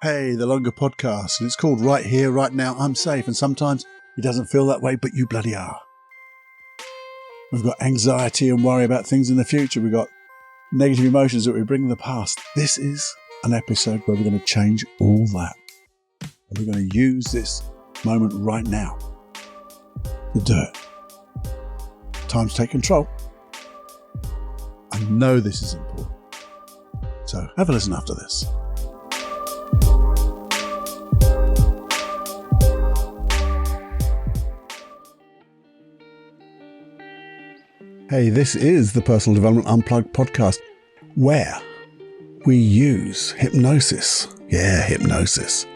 Hey, the longer podcast, and it's called Right Here, Right Now, I'm Safe, and sometimes it doesn't feel that way, but you bloody are. We've got anxiety and worry about things in the future. We've got negative emotions that we bring in the past. This is an episode where we're going to change all that. And we're going to use this moment right now to do it. Time to take control. I know this is important. So have a listen after this. Hey, this is the Personal Development Unplugged podcast, where we use hypnosis. Yeah, hypnosis.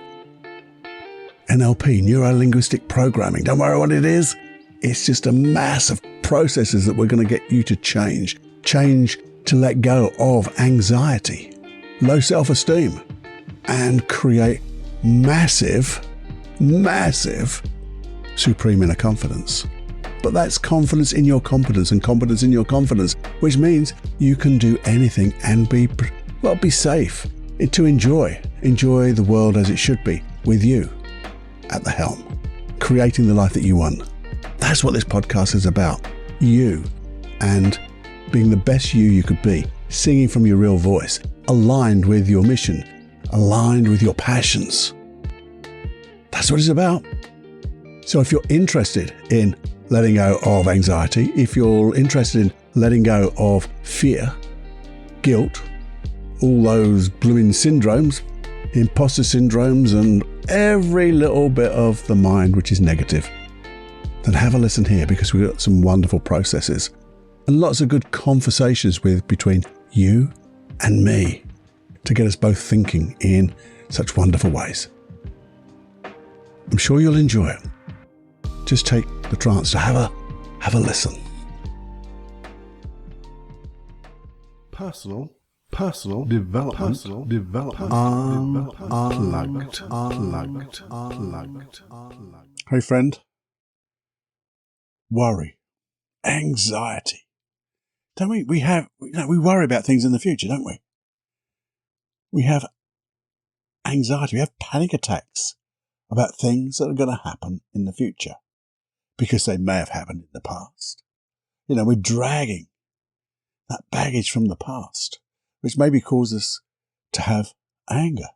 NLP, neuro-linguistic programming. Don't worry what it is. It's just a mass of processes that we're going to get you to change. Change to let go of anxiety, low self-esteem, and create massive supreme inner confidence. But that's confidence in your competence and competence in your confidence, which means you can do anything and be safe, to enjoy the world as it should be, with you at the helm, creating the life that you want. That's what this podcast is about. You and being the best you could be, singing from your real voice, aligned with your mission, aligned with your passions. That's what it's about. So if you're interested in letting go of anxiety, if you're interested in letting go of fear, guilt, all those blooming syndromes, imposter syndromes, and every little bit of the mind which is negative, then have a listen here, because we've got some wonderful processes and lots of good conversations between you and me to get us both thinking in such wonderful ways. I'm sure you'll enjoy it. Just take the chance to have a listen. Personal development. Unplugged. Hey friend, worry, anxiety. Don't we? We worry about things in the future, don't we? We have anxiety. We have panic attacks about things that are going to happen in the future, because they may have happened in the past. We're dragging that baggage from the past, which maybe causes us to have anger,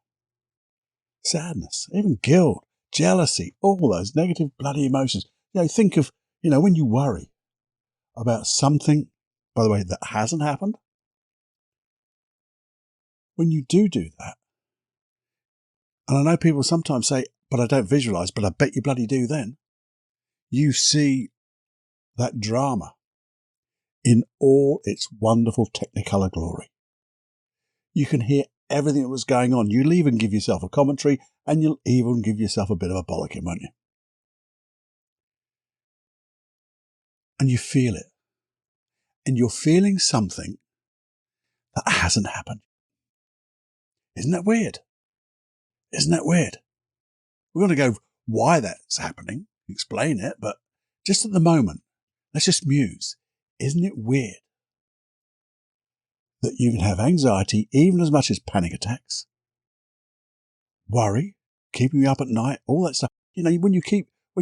sadness, even guilt, jealousy, all those negative bloody emotions. Think of, when you worry about something, by the way, that hasn't happened. When you do that, and I know people sometimes say, but I don't visualize, but I bet you bloody do then. You see that drama in all its wonderful technicolor glory. You can hear everything that was going on. You'll even give yourself a commentary, and you'll even give yourself a bit of a bollocking, won't you? And you feel it. And you're feeling something that hasn't happened. Isn't that weird? We're going to go why that's happening, explain it, but just at the moment, let's just muse. Isn't it weird that you can have anxiety even as much as panic attacks, worry, keeping you up at night, all that stuff? When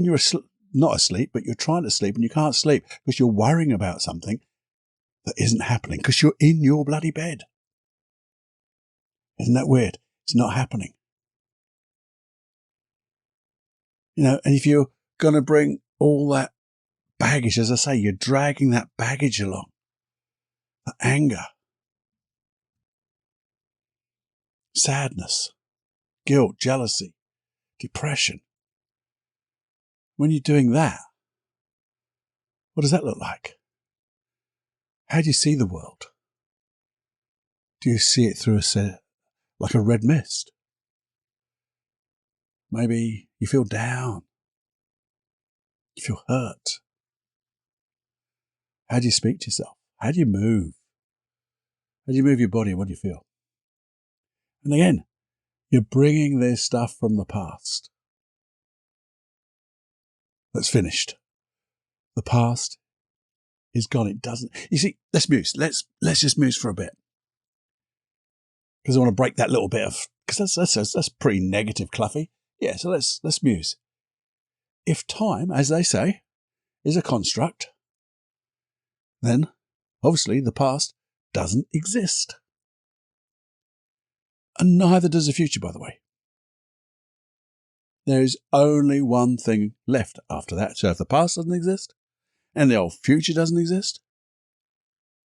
you're not asleep, but you're trying to sleep and you can't sleep because you're worrying about something that isn't happening because you're in your bloody bed. Isn't that weird? It's not happening. And if you're going to bring all that baggage, as I say, you're dragging that baggage along. The anger, sadness, guilt, jealousy, depression. When you're doing that, what does that look like? How do you see the world? Do you see it through like a red mist? Maybe you feel down. You feel hurt. How do you speak to yourself? How do you move? How do you move your body? What do you feel? And again, you're bringing this stuff from the past. That's finished. The past is gone. It doesn't. You see, let's muse. Let's just muse for a bit, because I want to break that little bit of because that's pretty negative, Cluffy. Yeah, so let's muse. If time, as they say, is a construct, then obviously the past doesn't exist. And neither does the future, by the way. There is only one thing left after that. So if the past doesn't exist and the old future doesn't exist,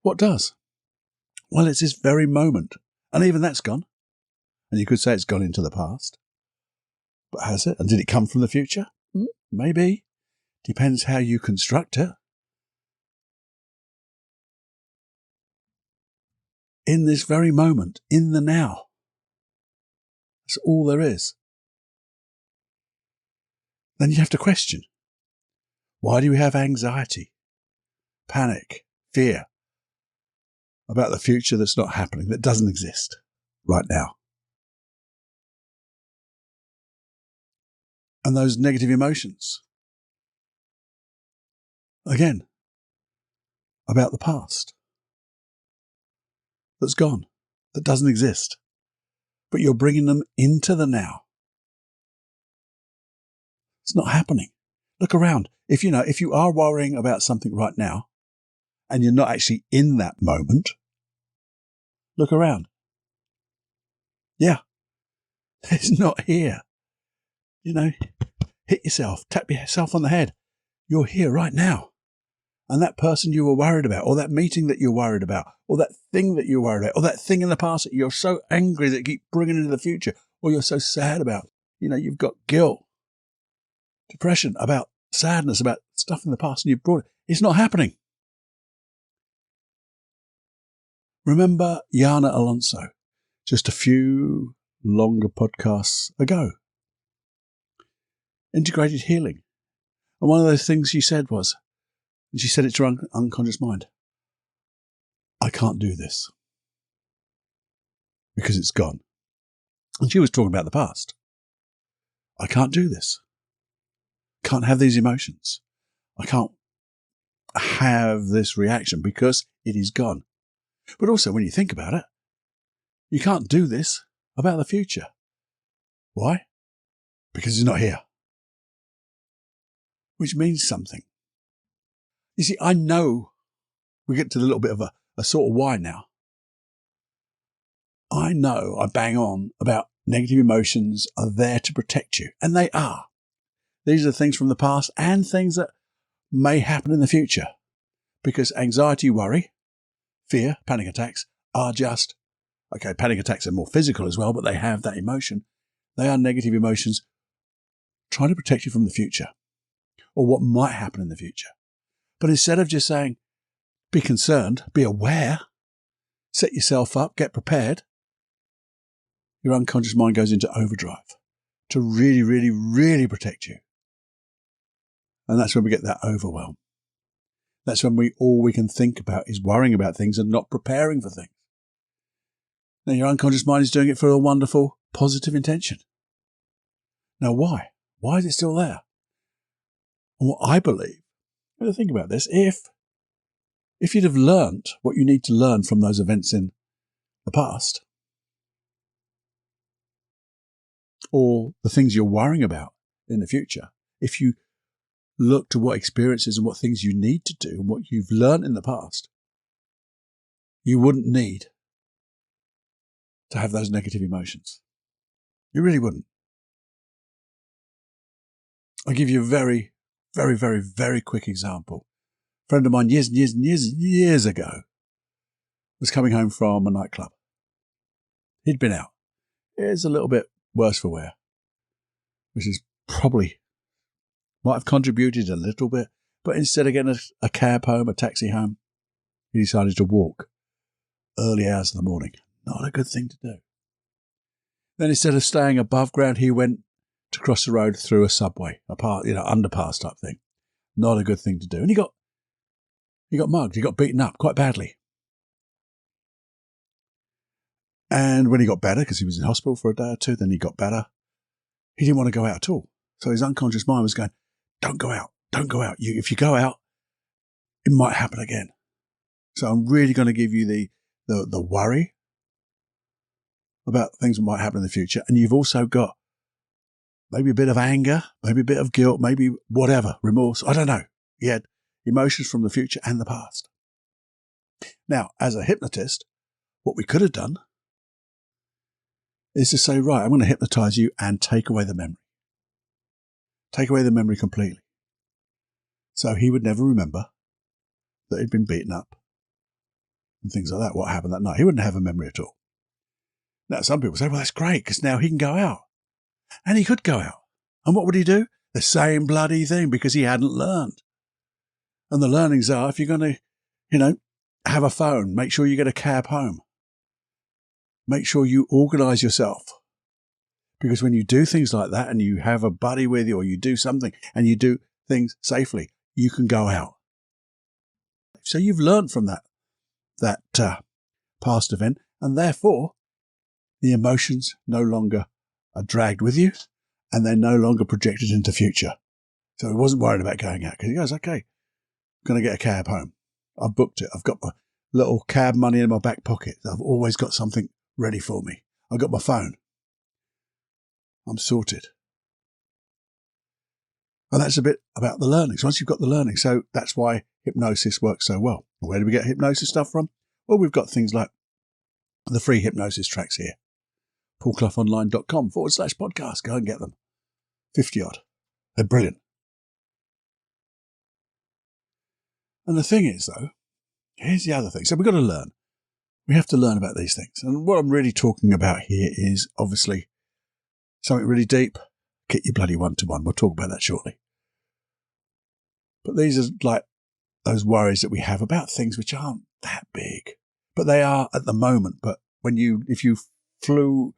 what does? Well, it's this very moment. And even that's gone. And you could say it's gone into the past. But has it? And did it come from the future? Maybe. Depends how you construct it. In this very moment, in the now. That's all there is. Then you have to question, why do we have anxiety, panic, fear about the future that's not happening, that doesn't exist right now? And those negative emotions, again, about the past that's gone, that doesn't exist, but you're bringing them into the now. It's not happening. Look around. If you are worrying about something right now and you're not actually in that moment, look around. Yeah, it's not here. Hit yourself, tap yourself on the head. You're here right now. And that person you were worried about, or that meeting that you're worried about, or that thing that you're worried about, or that thing in the past that you're so angry that you keep bringing into the future, or you're so sad about, you've got guilt, depression, about sadness, about stuff in the past, and you've brought it. It's not happening. Remember Yana Alonso, just a few longer podcasts ago. Integrated healing. And one of those things she said was, and she said it to her unconscious mind, I can't do this because it's gone. And she was talking about the past. I can't do this. Can't have these emotions. I can't have this reaction because it is gone. But also, when you think about it, you can't do this about the future. Why? Because it's not here. Which means something. You see, I know we get to a little bit of a sort of why now. I know I bang on about negative emotions are there to protect you. And they are. These are things from the past and things that may happen in the future. Because anxiety, worry, fear, panic attacks are just, okay, panic attacks are more physical as well, but they have that emotion. They are negative emotions trying to protect you from the future or what might happen in the future. But instead of just saying, be concerned, be aware, set yourself up, get prepared, your unconscious mind goes into overdrive to really, really, really protect you. And that's when we get that overwhelm. That's when all we can think about is worrying about things and not preparing for things. Now, your unconscious mind is doing it for a wonderful, positive intention. Now, why? Why is it still there? And what I believe, think about this, if you'd have learnt what you need to learn from those events in the past, or the things you're worrying about in the future, if you look to what experiences and what things you need to do and what you've learned in the past, you wouldn't need to have those negative emotions. You really wouldn't. I'll give you a very, very, very, very quick example. A friend of mine years ago was coming home from a nightclub. He'd been out. It's a little bit worse for wear, which is probably might have contributed a little bit, but instead of getting a cab home, a taxi home, he decided to walk early hours of the morning. Not a good thing to do. Then instead of staying above ground, he went to cross the road through a subway, underpass type thing. Not a good thing to do. And he got mugged. He got beaten up quite badly. And when he got better, because he was in hospital for a day or two, then he got better, he didn't want to go out at all. So his unconscious mind was going, don't go out. Don't go out. If you go out, it might happen again. So I'm really going to give you the worry about things that might happen in the future, and you've also got maybe a bit of anger, maybe a bit of guilt, maybe whatever, remorse, I don't know. You had emotions from the future and the past. Now, as a hypnotist, what we could have done is to say, right, I'm going to hypnotize you and take away the memory. Take away the memory completely. So he would never remember that he'd been beaten up and things like that, what happened that night. He wouldn't have a memory at all. Now, some people say, well, that's great because now he can go out. And he could go out. And what would he do? The same bloody thing because he hadn't learned. And the learnings are, if you're going to, have a phone, make sure you get a cab home. Make sure you organize yourself. Because when you do things like that and you have a buddy with you or you do something and you do things safely, you can go out. So you've learned from that past event, and therefore the emotions no longer are dragged with you and they're no longer projected into future. So he wasn't worried about going out because he goes, okay, I'm going to get a cab home. I've booked it. I've got my little cab money in my back pocket. I've always got something ready for me. I've got my phone. I'm sorted. And that's a bit about the learnings. Once you've got the learning, so that's why hypnosis works so well. Where do we get hypnosis stuff from? Well, we've got things like the free hypnosis tracks here. paulcloughonline.com/podcast. Go and get them. 50 odd. They're brilliant. And the thing is, though, here's the other thing. So we've got to learn. We have to learn about these things. And what I'm really talking about here is obviously something really deep. Get your bloody one-to-one. We'll talk about that shortly. But these are like those worries that we have about things which aren't that big. But they are at the moment. But if you flew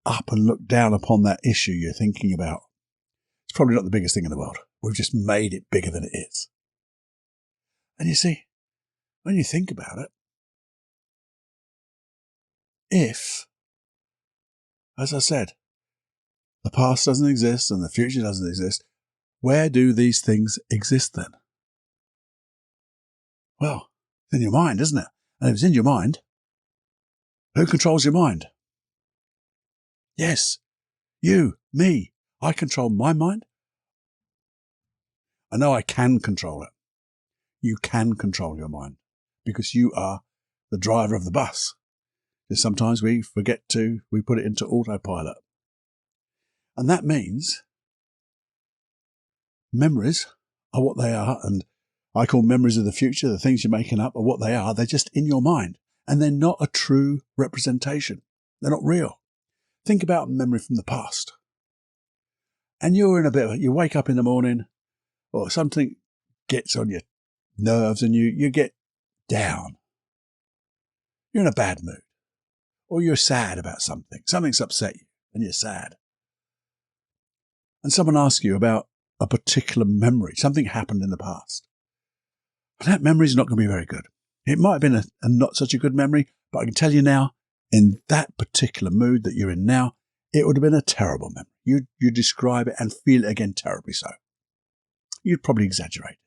up and looked down upon that issue you're thinking about, it's probably not the biggest thing in the world. We've just made it bigger than it is. And you see, when you think about it, if, as I said, the past doesn't exist and the future doesn't exist, where do these things exist then? Well, it's in your mind, isn't it? And if it's in your mind, who controls your mind? Yes, you, me. I control my mind. I know I can control it. You can control your mind because you are the driver of the bus. And sometimes we put it into autopilot. And that means memories are what they are. And I call memories of the future, the things you're making up are what they are. They're just in your mind and they're not a true representation. They're not real. Think about memory from the past. And you wake up in the morning or something gets on your nerves and you get down. You're in a bad mood or you're sad about something. Something's upset you and you're sad. And someone asks you about a particular memory. Something happened in the past. And that memory is not going to be very good. It might have been a not such a good memory, but I can tell you now, in that particular mood that you're in now, it would have been a terrible memory. You describe it and feel it again terribly so. You'd probably exaggerate.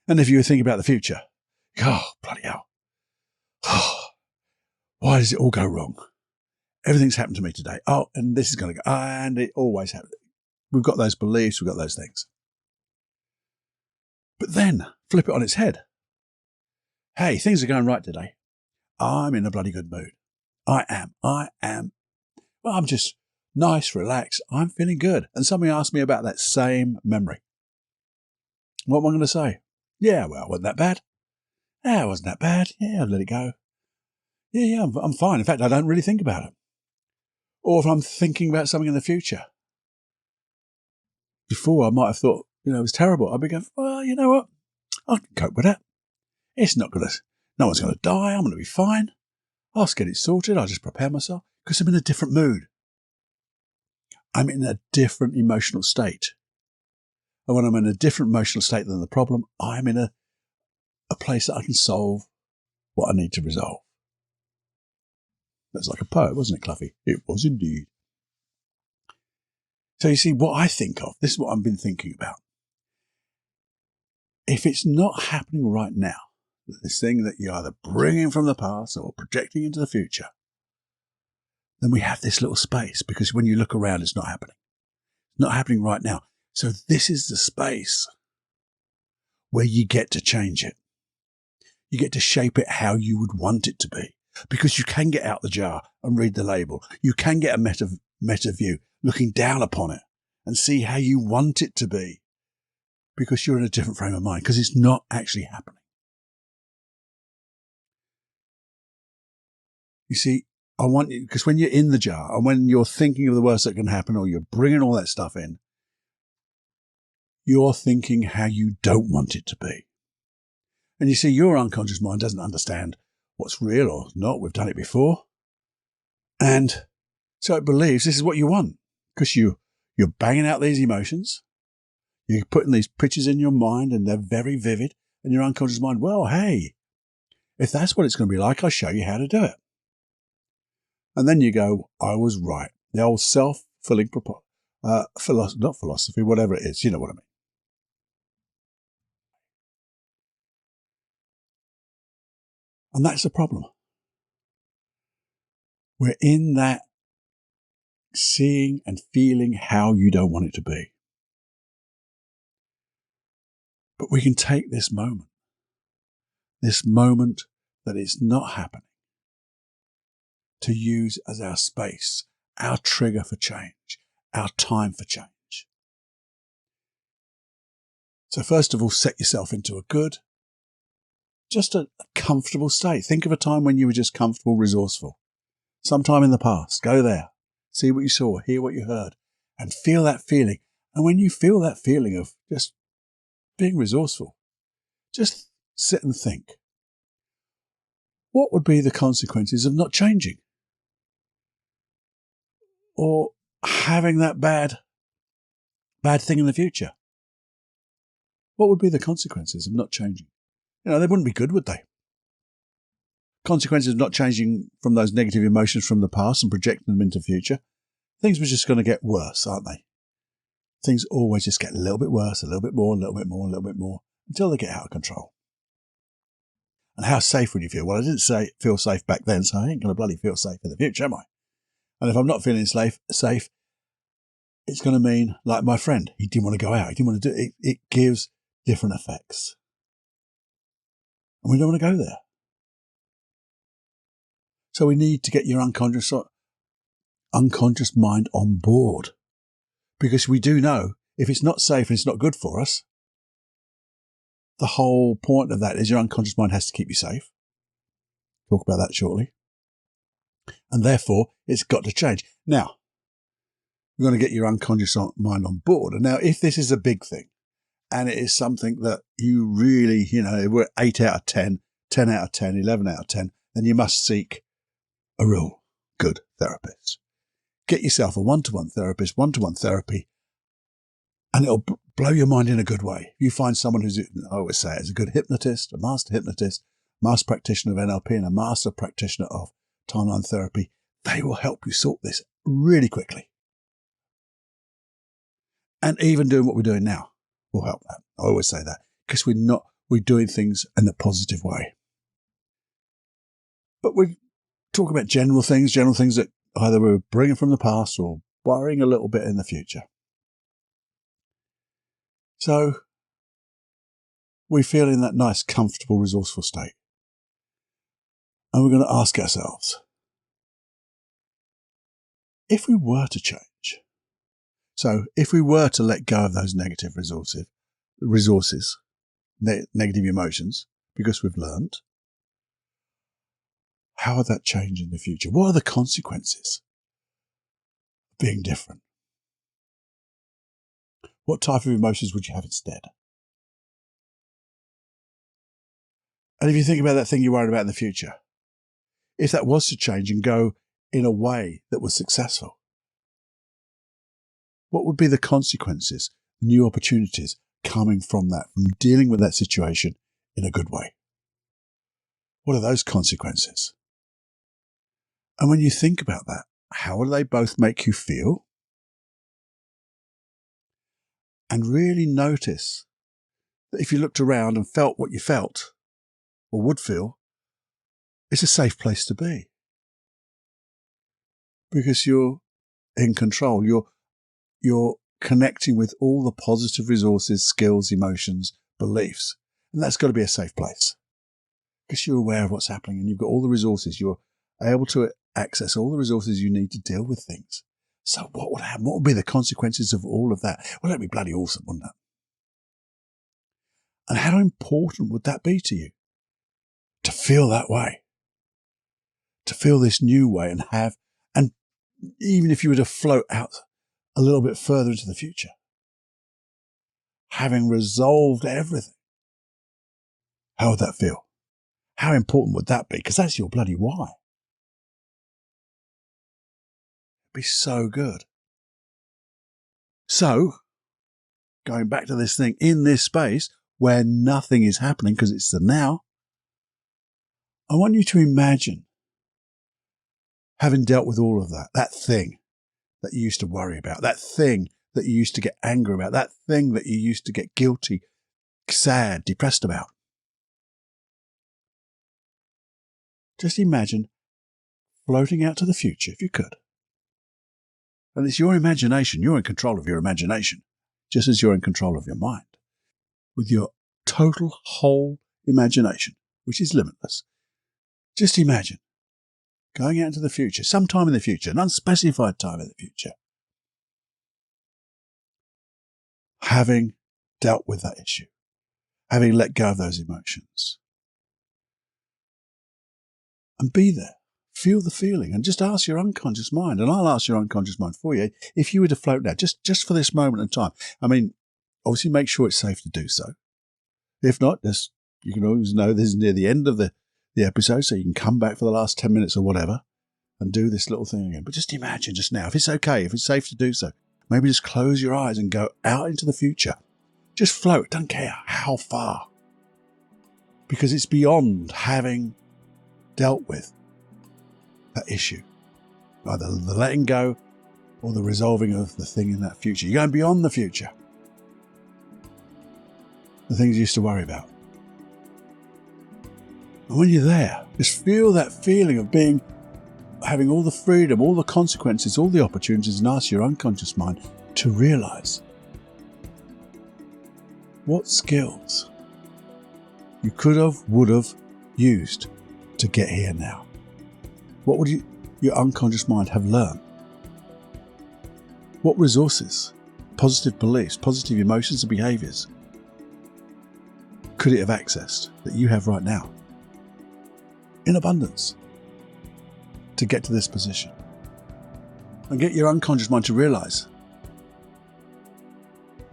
And if you were thinking about the future, oh, bloody hell. Oh, why does it all go wrong? Everything's happened to me today. Oh, and this is going to go. And it always happens. We've got those beliefs. We've got those things. But then flip it on its head. Hey, things are going right today. I'm in a bloody good mood. I am. Well, I'm just nice, relaxed. I'm feeling good. And somebody asked me about that same memory. What am I going to say? Yeah, well, wasn't that bad? Yeah, it wasn't that bad. Yeah, I'll let it go. Yeah, I'm fine. In fact, I don't really think about it. Or if I'm thinking about something in the future. Before I might have thought, it was terrible. I'd be going, well, you know what? I can cope with that. No one's going to die. I'm going to be fine. I'll just get it sorted. I'll just prepare myself because I'm in a different mood. I'm in a different emotional state. And when I'm in a different emotional state than the problem, I'm in a place that I can solve what I need to resolve. That's like a poet, wasn't it, Cluffy? It was indeed. So you see, what I think of, this is what I've been thinking about. If it's not happening right now, this thing that you're either bringing from the past or projecting into the future, then we have this little space, because when you look around, it's not happening. It's not happening right now. So this is the space where you get to change it. You get to shape it how you would want it to be, because you can get out the jar and read the label. You can get a meta view, looking down upon it and see how you want it to be, because you're in a different frame of mind, because it's not actually happening. You see, I want you, because when you're in the jar and when you're thinking of the worst that can happen, or you're bringing all that stuff in, you're thinking how you don't want it to be. And you see, your unconscious mind doesn't understand what's real or not. We've done it before. And so it believes this is what you want, because you're banging out these emotions. You're putting these pictures in your mind and they're very vivid. And your unconscious mind, well, hey, if that's what it's going to be like, I'll show you how to do it. And then you go, I was right. The old self-fulfilling not philosophy, whatever it is. You know what I mean. And that's the problem. We're in that seeing and feeling how you don't want it to be. But we can take this moment that it's not happening, to use as our space, our trigger for change, our time for change. So first of all, set yourself into just a comfortable state. Think of a time when you were just comfortable, resourceful. Sometime in the past, go there, see what you saw, hear what you heard, and feel that feeling. And when you feel that feeling of just being resourceful, just sit and think. What would be the consequences of not changing? Or having that bad thing in the future? What would be the consequences of not changing? They wouldn't be good, would they? Consequences of not changing from those negative emotions from the past and projecting them into the future. Things were just going to get worse, aren't they? Things always just get a little bit worse, a little bit more, a little bit more, a little bit more, until they get out of control. And how safe would you feel? Well, I didn't say feel safe back then, so I ain't going to bloody feel safe in the future, am I? And if I'm not feeling safe, it's going to mean, like my friend, he didn't want to go out. He didn't want to do it. It gives different effects. And we don't want to go there. So we need to get your unconscious mind on board. Because we do know if it's not safe and it's not good for us, the whole point of that is your unconscious mind has to keep you safe. Talk about that shortly. And therefore, it's got to change. Now, we're going to get your unconscious mind on board. And now, if this is a big thing, and it is something that you really, we're 8 out of 10, 10 out of 10, 11 out of 10, then you must seek a real good therapist. Get yourself a one-to-one therapist, one-to-one therapy, and it'll blow your mind in a good way. You find someone who's, I always say, is a good hypnotist, a master hypnotist, master practitioner of NLP, and a master practitioner of timeline therapy. They will help you sort this really quickly. And even doing what we're doing now will help that. I always say that, because we're doing things in a positive way. But we talk about general things that either we're bringing from the past or worrying a little bit in the future. So we feel in that nice, comfortable, resourceful state. And we're going to ask ourselves, if we were to change, so if we were to let go of those negative resources, negative emotions, because we've learned, how would that change in the future? What are the consequences of being different? What type of emotions would you have instead? And if you think about that thing you're worried about in the future, if that was to change and go in a way that was successful, what would be the consequences, new opportunities coming from that, from dealing with that situation in a good way? What are those consequences? And when you think about that, how do they both make you feel? And really notice that if you looked around and felt what you felt or would feel, it's a safe place to be. because you're in control. You're connecting with all the positive resources, skills, emotions, beliefs. And that's got to be a safe place because you're aware of what's happening and you've got all the resources. You're able to access all the resources you need to deal with things. So what would happen? What would be the consequences of all of that? Well, that'd be bloody awesome, wouldn't it? And how important would that be to you? To feel that way. To feel this new way and even if you were to float out a little bit further into the future, having resolved everything, how would that feel? How important would that be? Because that's your bloody why. It'd be so good. So, going back to this thing, in this space where nothing is happening because it's the now, I want you to imagine having dealt with all of that thing that you used to worry about, that thing that you used to get angry about, that thing that you used to get guilty, sad, depressed about. Just imagine floating out to the future, if you could. And it's your imagination. You're in control of your imagination, just as you're in control of your mind. With your total whole imagination, which is limitless. Just imagine going out into the future, sometime in the future, an unspecified time in the future, having dealt with that issue, having let go of those emotions. And be there. Feel the feeling and just ask your unconscious mind, and I'll ask your unconscious mind for you, if you were to float now, just for this moment in time. I mean, obviously make sure it's safe to do so. If not, you can always know this is near the end of the episode, so you can come back for the last 10 minutes or whatever and do this little thing again. But just imagine just now, if it's okay, if it's safe to do so, maybe just close your eyes and go out into the future. Just float, don't care how far. Because it's beyond having dealt with that issue. Either the letting go or the resolving of the thing in that future. You're going beyond the future. The things you used to worry about. And when you're there, just feel that feeling of having all the freedom, all the consequences, all the opportunities, and ask your unconscious mind to realize what skills you could have, would have used to get here now. What would your unconscious mind have learned? What resources, positive beliefs, positive emotions and behaviors could it have accessed that you have right now? In abundance. To get to this position. And get your unconscious mind to realize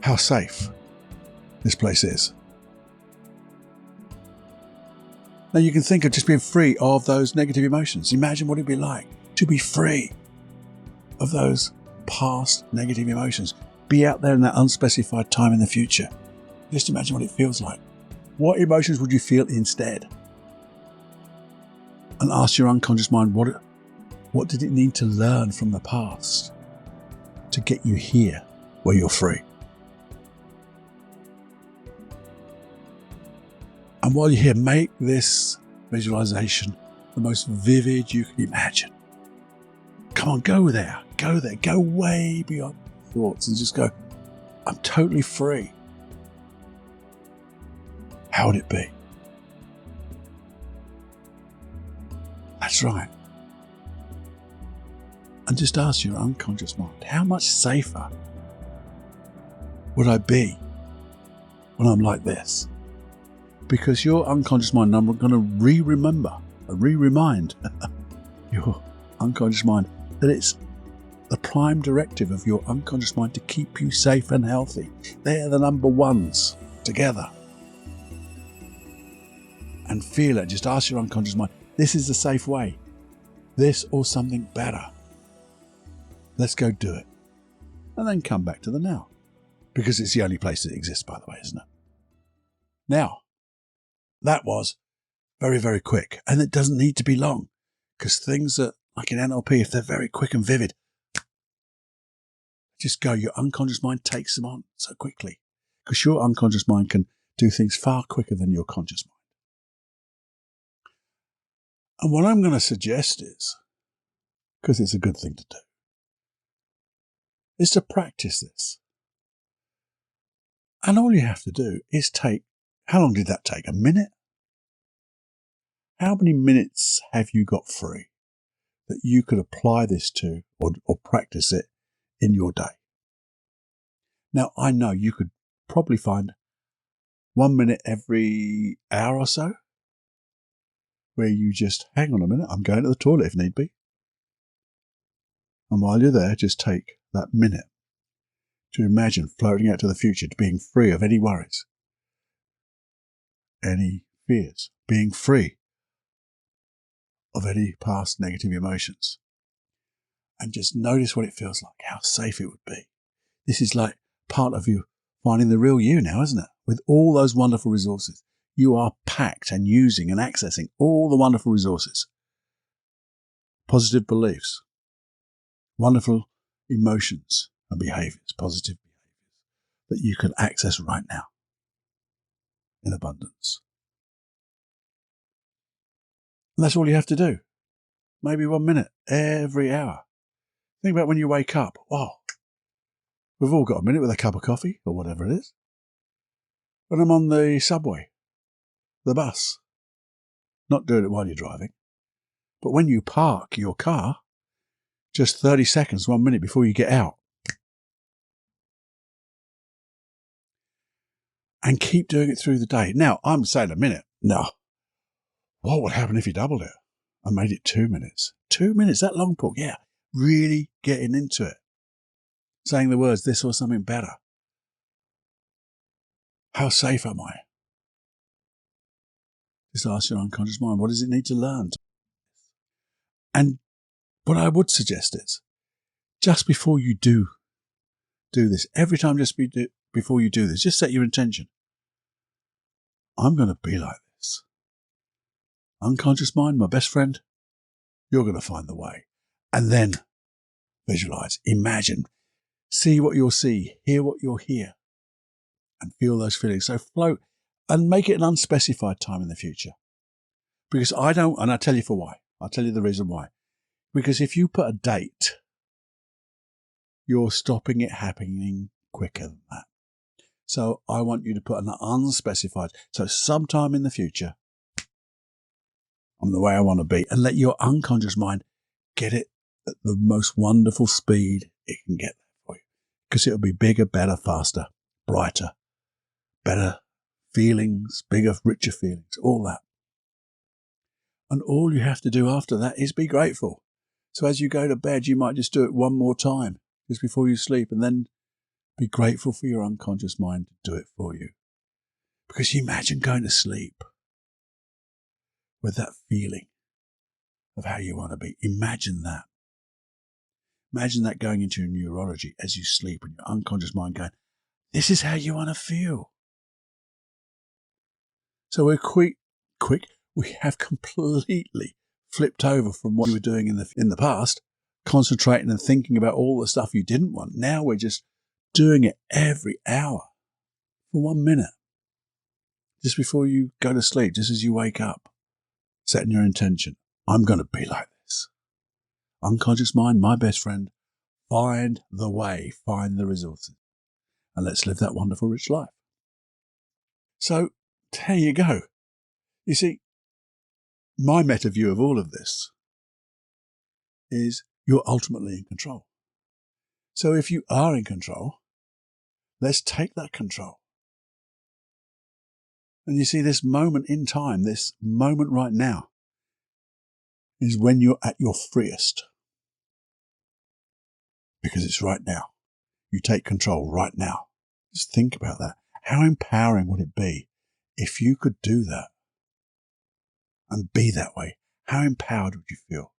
how safe this place is. Now you can think of just being free of those negative emotions. Imagine what it'd be like to be free of those past negative emotions. Be out there in that unspecified time in the future. Just imagine what it feels like. What emotions would you feel instead? And ask your unconscious mind, what did it need to learn from the past to get you here where you're free? And while you're here, make this visualization the most vivid you can imagine. Come on, go there, go way beyond thoughts and just go, I'm totally free. How would it be? That's right. And just ask your unconscious mind, how much safer would I be when I'm like this? Because your unconscious mind, I'm going to remind your unconscious mind that it's the prime directive of your unconscious mind to keep you safe and healthy. They're the number ones together. And feel it. Just ask your unconscious mind, this is the safe way. This or something better. Let's go do it. And then come back to the now. Because it's the only place that exists, by the way, isn't it? Now, that was very, very quick. And it doesn't need to be long. Because things that, like in NLP, if they're very quick and vivid, just go. Your unconscious mind takes them on so quickly. Because your unconscious mind can do things far quicker than your conscious mind. And what I'm going to suggest is because it's a good thing to do, is to practice this. And all you have to do is how long did that take? A minute? How many minutes have you got free that you could apply this to or practice it in your day? Now, I know you could probably find 1 minute every hour or so where you just, hang on a minute, I'm going to the toilet if need be. And while you're there, just take that minute to imagine floating out to the future, to being free of any worries, any fears, being free of any past negative emotions. And just notice what it feels like, how safe it would be. This is like part of you finding the real you now, isn't it? With all those wonderful resources. You are packed and using and accessing all the wonderful resources. Positive beliefs, wonderful emotions and behaviors, positive behaviors that you can access right now in abundance. And that's all you have to do. Maybe 1 minute every hour. Think about when you wake up. Wow, we've all got a minute with a cup of coffee or whatever it is. When I'm on the subway, the bus, not doing it while you're driving, but when you park your car, just 30 seconds, 1 minute before you get out. And keep doing it through the day. Now, I'm saying a minute. No. What would happen if you doubled it? I made it 2 minutes. 2 minutes, that long, Paul? Yeah. Really getting into it. Saying the words, this or something better. How safe am I? Just ask your unconscious mind, what does it need to learn? And what I would suggest is, just before you do this, every time before you do this, just set your intention. I'm going to be like this. Unconscious mind, my best friend, you're going to find the way. And then visualize, imagine, see what you'll see, hear what you'll hear, and feel those feelings. So float and make it an unspecified time in the future. Because and I'll tell you for why. I'll tell you the reason why. Because if you put a date, you're stopping it happening quicker than that. So I want you to put an unspecified, so sometime in the future, I'm the way I want to be, and let your unconscious mind get it at the most wonderful speed it can get there for you. Because it'll be bigger, better, faster, brighter, better feelings, bigger, richer feelings, all that. And all you have to do after that is be grateful. So as you go to bed, you might just do it one more time, just before you sleep, and then be grateful for your unconscious mind to do it for you. Because you imagine going to sleep with that feeling of how you want to be. Imagine that. Imagine that going into your neurology as you sleep and your unconscious mind going, this is how you want to feel. So we're quick. We have completely flipped over from what you were doing in the past, concentrating and thinking about all the stuff you didn't want. Now we're just doing it every hour for 1 minute. Just before you go to sleep, just as you wake up, setting your intention. I'm going to be like this. Unconscious mind, my best friend, find the way, find the resources, and let's live that wonderful, rich life. So there you go. You see, my meta view of all of this is you're ultimately in control. So if you are in control, let's take that control. And you see, this moment in time, this moment right now, is when you're at your freest. Because it's right now. You take control right now. Just think about that. How empowering would it be if you could do that and be that way? How empowered would you feel?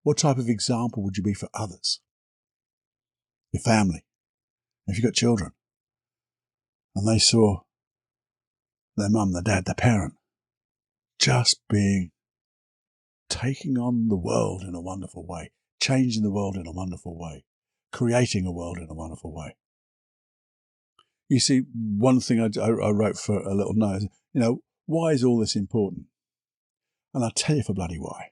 What type of example would you be for others? Your family. If you've got children and they saw their mum, their dad, their parent just taking on the world in a wonderful way, changing the world in a wonderful way, creating a world in a wonderful way. You see, one thing I wrote for a little note is, why is all this important? And I'll tell you for bloody why.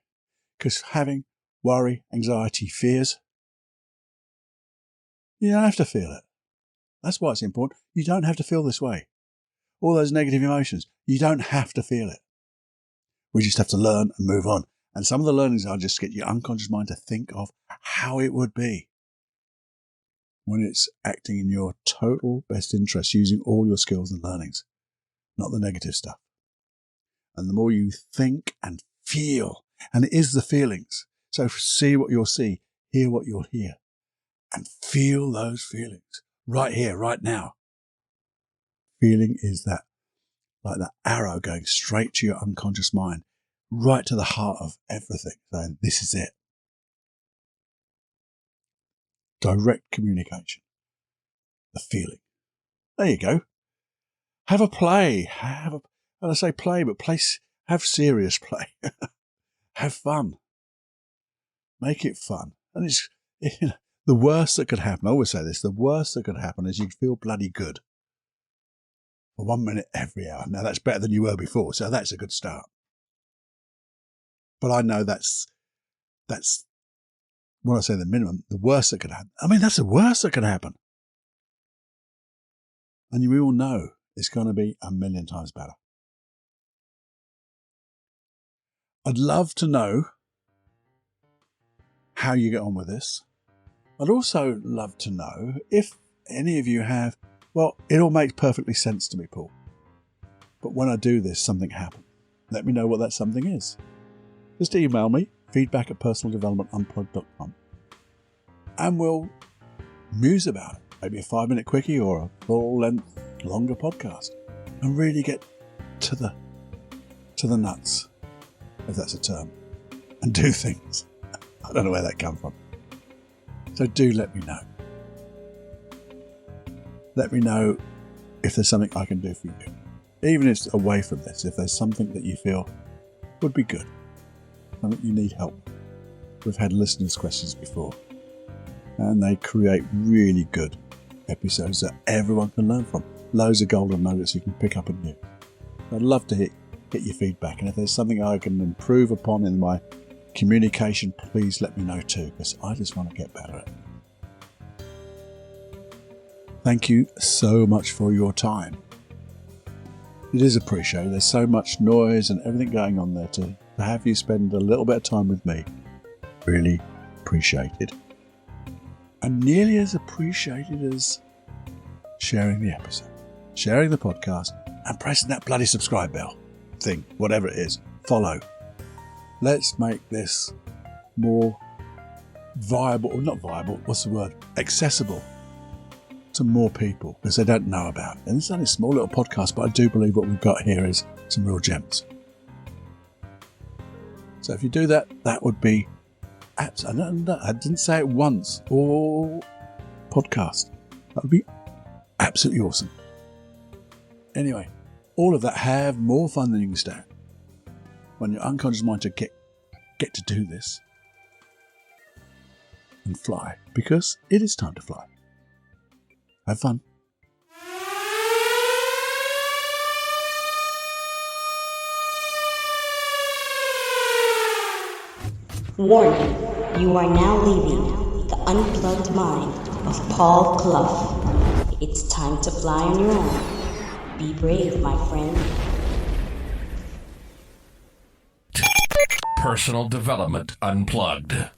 Because having worry, anxiety, fears. You don't have to feel it. That's why it's important. You don't have to feel this way. All those negative emotions, you don't have to feel it. We just have to learn and move on. And some of the learnings are just get your unconscious mind to think of how it would be when it's acting in your total best interest, using all your skills and learnings, not the negative stuff. And the more you think and feel, and it is the feelings. So see what you'll see, hear what you'll hear, and feel those feelings right here, right now. Feeling is that, like that arrow going straight to your unconscious mind, right to the heart of everything, saying, this is it. Direct communication. The feeling. There you go. Have a play. And I say play, but have serious play. Have fun. Make it fun. And it's, the worst that could happen, I always say this, the worst that could happen is you'd feel bloody good for 1 minute every hour. Now that's better than you were before, so that's a good start. But I know that's when I say the minimum, the worst that could happen. I mean, that's the worst that could happen. And we all know it's going to be 1,000,000 times better. I'd love to know how you get on with this. I'd also love to know if any of you have, well, it all makes perfectly sense to me, Paul. But when I do this, something happens. Let me know what that something is. Just email me, feedback@personaldevelopmentunplugged.com, and we'll muse about it. Maybe a 5-minute quickie or a full-length, longer podcast, and really get to the nuts, if that's a term, and do things. I don't know where that come from. So do let me know. Let me know if there's something I can do for you. Even if it's away from this, if there's something that you feel would be good, something you need help. We've had listeners' questions before, and they create really good episodes that everyone can learn from. Loads of golden nuggets you can pick up and use. I'd love to get your feedback, and if there's something I can improve upon in my communication, please let me know too, because I just want to get better at it. Thank you so much for your time. It is appreciated. There's so much noise and everything going on there. To have you spend a little bit of time with me, really appreciated. And nearly as appreciated as sharing the episode, sharing the podcast, and pressing that bloody subscribe bell thing, whatever it is. Follow. Let's make this more viable, or not viable, what's the word? Accessible to more people, because they don't know about it. And it's only a small little podcast, but I do believe what we've got here is some real gems. So if you do that, that would be absolutely, I didn't say it once, or podcast. That would be absolutely awesome. Anyway, all of that, have more fun than you can stand. When your unconscious mind to get to do this and fly, because it is time to fly. Have fun. Warning, you are now leaving the unplugged mind of Paul Clough. It's time to fly on your own. Be brave, my friend. Personal Development Unplugged.